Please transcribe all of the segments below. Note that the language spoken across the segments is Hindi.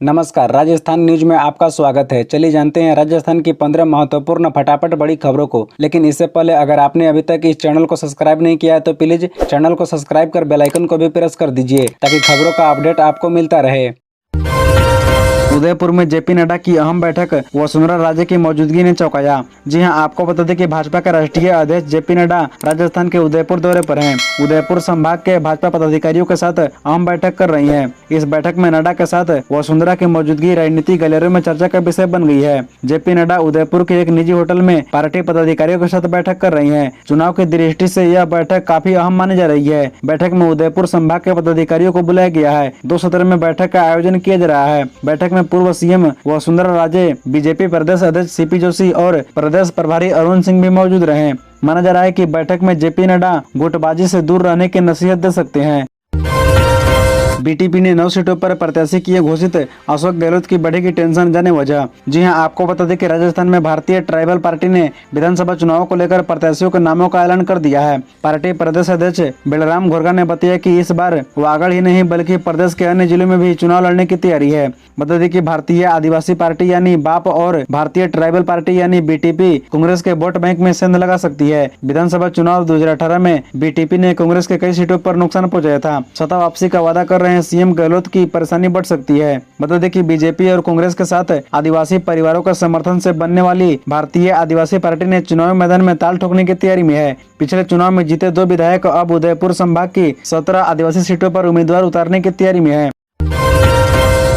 नमस्कार, राजस्थान न्यूज में आपका स्वागत है। चलिए जानते हैं राजस्थान की 15 महत्वपूर्ण फटाफट बड़ी खबरों को। लेकिन इससे पहले अगर आपने अभी तक इस चैनल को सब्सक्राइब नहीं किया है तो प्लीज चैनल को सब्सक्राइब कर बेल आइकन को भी प्रेस कर दीजिए ताकि खबरों का अपडेट आपको मिलता रहे। उदयपुर में जेपी नड्डा की अहम बैठक, वसुंधरा राजे की मौजूदगी ने चौंकाया। जी हां, आपको बता दें कि भाजपा के राष्ट्रीय अध्यक्ष जेपी नड्डा राजस्थान के उदयपुर दौरे पर हैं। उदयपुर संभाग के भाजपा पदाधिकारियों के साथ अहम बैठक कर रही हैं। इस बैठक में नड्डा के साथ वसुंधरा की मौजूदगी राजनीतिक गलियारों में चर्चा का विषय बन गई है। जेपी नड्डा उदयपुर के एक निजी होटल में पार्टी पदाधिकारियों के साथ बैठक कर रही है। चुनाव की दृष्टि से यह बैठक काफी अहम मानी जा रही है। बैठक में उदयपुर संभाग के पदाधिकारियों को बुलाया गया है। 2 सत्र में बैठक का आयोजन किया जा रहा है। बैठक में पूर्व सीएम वसुंधरा राजे, बीजेपी प्रदेश अध्यक्ष सीपी जोशी और प्रदेश प्रभारी अरुण सिंह भी मौजूद रहे। माना जा रहा है कि बैठक में जेपी नड्डा गुटबाजी से दूर रहने की नसीहत दे सकते हैं। बीटीपी ने 9 सीटों पर प्रत्याशी किए घोषित, अशोक गहलोत की बढ़ेगी टेंशन, जाने वजह। जी हां, आपको बता दें कि राजस्थान में भारतीय ट्राइबल पार्टी ने विधानसभा चुनाव को लेकर प्रत्याशियों के नामों का ऐलान कर दिया है। पार्टी प्रदेश अध्यक्ष बलराम घोरगा ने बताया कि इस बार वागड़ ही नहीं बल्कि प्रदेश के अन्य जिलों में भी चुनाव लड़ने की तैयारी है। बता दें कि भारतीय आदिवासी पार्टी यानी बाप और भारतीय ट्राइबल पार्टी यानी बीटीपी कांग्रेस के वोट बैंक में सेंध लगा सकती है। विधानसभा चुनाव 2018 में बीटीपी ने कांग्रेस के कई सीटों पर नुकसान पहुंचाया था। सत्ता वापसी का वादा कर रहे सीएम गहलोत की परेशानी बढ़ सकती है। बता दें कि बीजेपी और कांग्रेस के साथ आदिवासी परिवारों का समर्थन से बनने वाली भारतीय आदिवासी पार्टी ने चुनावी मैदान में ताल ठोकने की तैयारी में है। पिछले चुनाव में जीते 2 विधायक अब उदयपुर संभाग की 17 आदिवासी सीटों पर उम्मीदवार उतारने की तैयारी में है।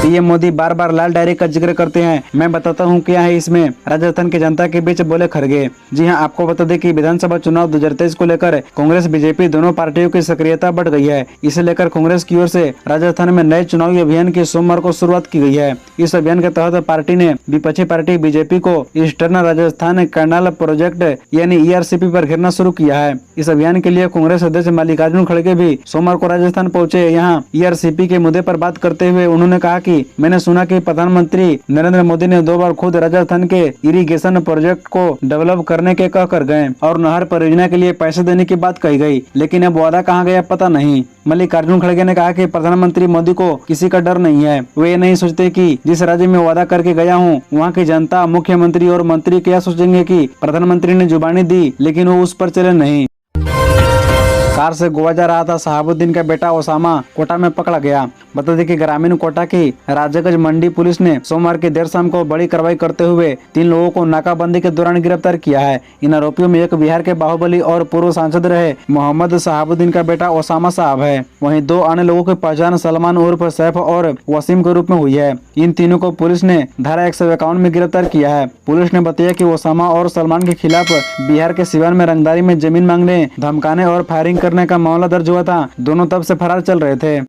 पीएम मोदी बार बार लाल डायरी का जिक्र करते हैं। मैं बताता हूं क्या है इसमें, राजस्थान की जनता के बीच बोले खड़गे। जी हां, आपको बता दें कि विधानसभा चुनाव 2023 को लेकर कांग्रेस बीजेपी दोनों पार्टियों की सक्रियता बढ़ गई है। इसे लेकर कांग्रेस की ओर से राजस्थान में नए चुनावी अभियान की सोमवार को शुरुआत की गई है। इस अभियान के तहत पार्टी ने विपक्षी पार्टी बीजेपी को ईस्टर्न राजस्थान कैनाल प्रोजेक्ट यानी ERCP पर घेरना शुरू किया है। इस अभियान के लिए कांग्रेस अध्यक्ष मल्लिकार्जुन खड़गे भी सोमवार को राजस्थान पहुंचे। यहाँ ERCP के मुद्दे पर बात करते हुए उन्होंने कहा कि मैंने सुना कि प्रधानमंत्री नरेंद्र मोदी ने 2 बार खुद राजस्थान के इरिगेशन प्रोजेक्ट को डेवलप करने के कह कर गए और नहर परियोजना के लिए पैसे देने की बात कही गई, लेकिन अब वादा कहाँ गया पता नहीं। मल्लिकार्जुन खड़गे ने कहा कि प्रधानमंत्री मोदी को किसी का डर नहीं है। वे ये नहीं सोचते कि जिस राज्य में वादा करके गया हूँ वहाँ की जनता, मुख्यमंत्री और मंत्री क्या सोचेंगे कि प्रधानमंत्री ने जुबानी दी लेकिन वो उस पर चले नहीं। कार से गोवा जा रहा था शहाबुद्दीन का बेटा ओसामा कोटा में पकड़ा गया। बता दें कि ग्रामीण कोटा की राजागंज मंडी पुलिस ने सोमवार की देर शाम को बड़ी कार्रवाई करते हुए 3 लोगों को नाकाबंदी के दौरान गिरफ्तार किया है। इन आरोपियों में एक बिहार के बाहुबली और पूर्व सांसद रहे मोहम्मद शहाबुद्दीन का बेटा ओसामा साहब है। वहीं 2 अन्य लोगों की पहचान सलमान उर्फ सैफ और वसीम के रूप में हुई है। इन तीनों को पुलिस ने धारा 151 में गिरफ्तार किया है। पुलिस ने बताया कि ओसामा और सलमान के खिलाफ बिहार के सिवान में रंगदारी में जमीन मांगने, धमकाने और फायरिंग करने का मामला दर्ज हुआ था। दोनों तब से फरार चल रहे थे।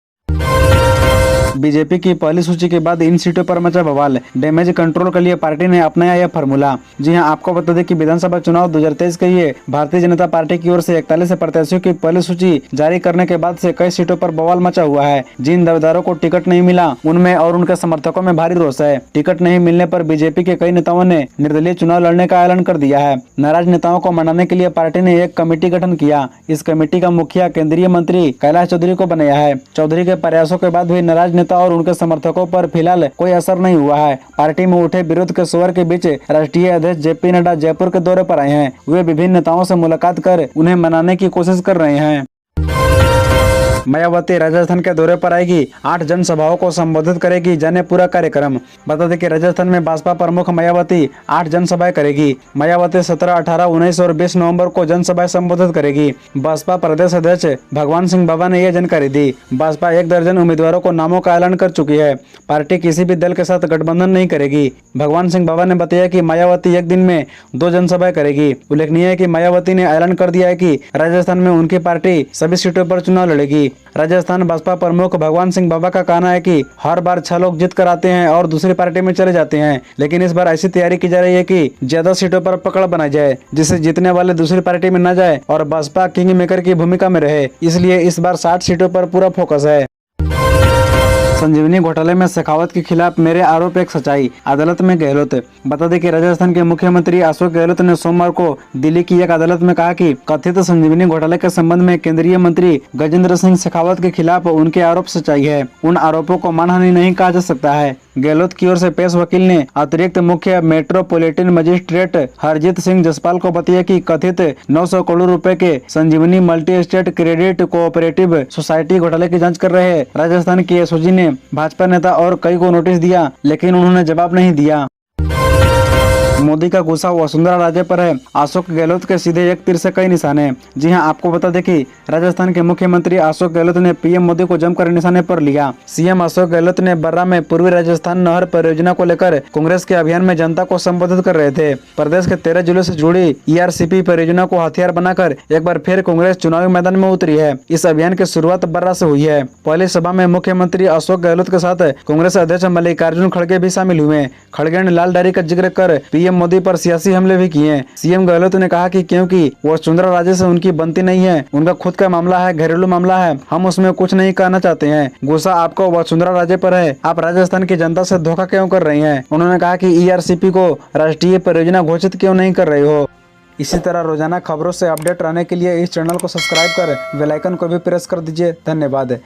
बीजेपी की पहली सूची के बाद इन सीटों पर मचा बवाल, डैमेज कंट्रोल के लिए पार्टी ने अपनाया यह फार्मूला। जी हां, आपको बता दें कि विधानसभा चुनाव 2023 के लिए भारतीय जनता पार्टी की ओर से 41 प्रत्याशियों की पहली सूची जारी करने के बाद से कई सीटों पर बवाल मचा हुआ है। जिन दावेदारों को टिकट नहीं मिला उनमें और उनके समर्थकों में भारी रोष है। टिकट नहीं मिलने पर बीजेपी के कई नेताओं ने निर्दलीय चुनाव लड़ने का ऐलान कर दिया है। नाराज नेताओं को मनाने के लिए पार्टी ने एक कमेटी गठन किया। इस कमेटी का मुखिया केंद्रीय मंत्री कैलाश चौधरी को बनाया है। चौधरी के प्रयासों के बाद भी नाराज और उनके समर्थकों पर फिलहाल कोई असर नहीं हुआ है। पार्टी में उठे विरोध के शोर के बीच राष्ट्रीय अध्यक्ष जेपी नड्डा जयपुर के दौरे पर आए हैं। वे विभिन्न नेताओं से मुलाकात कर उन्हें मनाने की कोशिश कर रहे हैं। मायावती राजस्थान के दौरे पर आएगी, 8 जनसभाओं को संबोधित करेगी, जाने पूरा कार्यक्रम। बता दें कि राजस्थान में बसपा प्रमुख मायावती 8 जनसभाएं करेगी। मायावती 17, 18, 19 और 20 नवंबर को जनसभाएं संबोधित करेगी। बसपा प्रदेश अध्यक्ष भगवान सिंह बाबा ने यह जानकारी दी। बसपा 1 दर्जन उम्मीदवारों को नामों का ऐलान कर चुकी है। पार्टी किसी भी दल के साथ गठबंधन नहीं करेगी। भगवान सिंह बाबा ने बताया कि मायावती एक दिन में 2 जनसभाएं करेगी। उल्लेखनीय है कि मायावती ने ऐलान कर दिया है कि राजस्थान में उनकी पार्टी सभी सीटों पर चुनाव लड़ेगी। राजस्थान बसपा प्रमुख भगवान सिंह बाबा का कहना है कि हर बार 6 लोग जीत कर आते हैं और दूसरी पार्टी में चले जाते हैं, लेकिन इस बार ऐसी तैयारी की जा रही है कि ज्यादा सीटों पर पकड़ बनाई जाए जिससे जीतने वाले दूसरी पार्टी में न जाए और बसपा किंग मेकर की भूमिका में रहे। इसलिए इस बार 60 सीटों पर पूरा फोकस है। संजीवनी घोटाले में शेखावत के खिलाफ मेरे आरोप एक सच्चाई, अदालत में गहलोत। बता दें कि राजस्थान के मुख्यमंत्री अशोक गहलोत ने सोमवार को दिल्ली की एक अदालत में कहा कि कथित संजीवनी घोटाले के संबंध में केंद्रीय मंत्री गजेंद्र सिंह शेखावत के खिलाफ उनके आरोप सच्चाई है। उन आरोपों को मानहानि नहीं कहा जा सकता है। गहलोत की ओर से पेश वकील ने अतिरिक्त मुख्य मेट्रोपॉलिटन मजिस्ट्रेट हरजीत सिंह जसपाल को बताया कि कथित 900 करोड़ रुपए के Sanjivani multi state credit cooperative society घोटाले की जांच कर रहे राजस्थान के एसओजी ने भाजपा नेता और कई को नोटिस दिया, लेकिन उन्होंने जवाब नहीं दिया। मोदी का गुस्सा वसुंधरा राजे पर है। अशोक गहलोत के सीधे एक तीर से कई निशाने। जी हां, आपको बता दें कि राजस्थान के मुख्यमंत्री अशोक गहलोत ने पीएम मोदी को जमकर निशाने पर लिया। सीएम अशोक गहलोत ने बर्रा में पूर्वी राजस्थान नहर परियोजना को लेकर कांग्रेस के अभियान में जनता को संबोधित कर रहे थे। प्रदेश के 13 जिलों से जुड़ी ईआरसीपी परियोजना को हथियार बनाकर एक बार फिर कांग्रेस चुनावी मैदान में उतरी है। इस अभियान की शुरुआत बर्रा से हुई है। पहली सभा में मुख्यमंत्री अशोक गहलोत के साथ कांग्रेस अध्यक्ष मल्लिकार्जुन खड़गे भी शामिल हुए। खड़गे ने लाल डायरी का जिक्र कर पीएम मोदी पर सियासी हमले भी किए। सीएम गहलोत ने कहा कि क्योंकि वसुंधरा राजे से उनकी बनती नहीं है, उनका खुद का मामला है, घरेलू मामला है, हम उसमें कुछ नहीं कहना चाहते हैं। गुस्सा आपको वसुंधरा राजे पर है, आप राजस्थान की जनता से धोखा क्यों कर रही हैं? उन्होंने कहा कि ईआरसीपी को राष्ट्रीय परियोजना घोषित क्यों नहीं कर रहे हो। इसी तरह रोजाना खबरों से अपडेट रहने के लिए इस चैनल को सब्सक्राइब कर बेल आइकन को भी प्रेस कर दीजिए। धन्यवाद।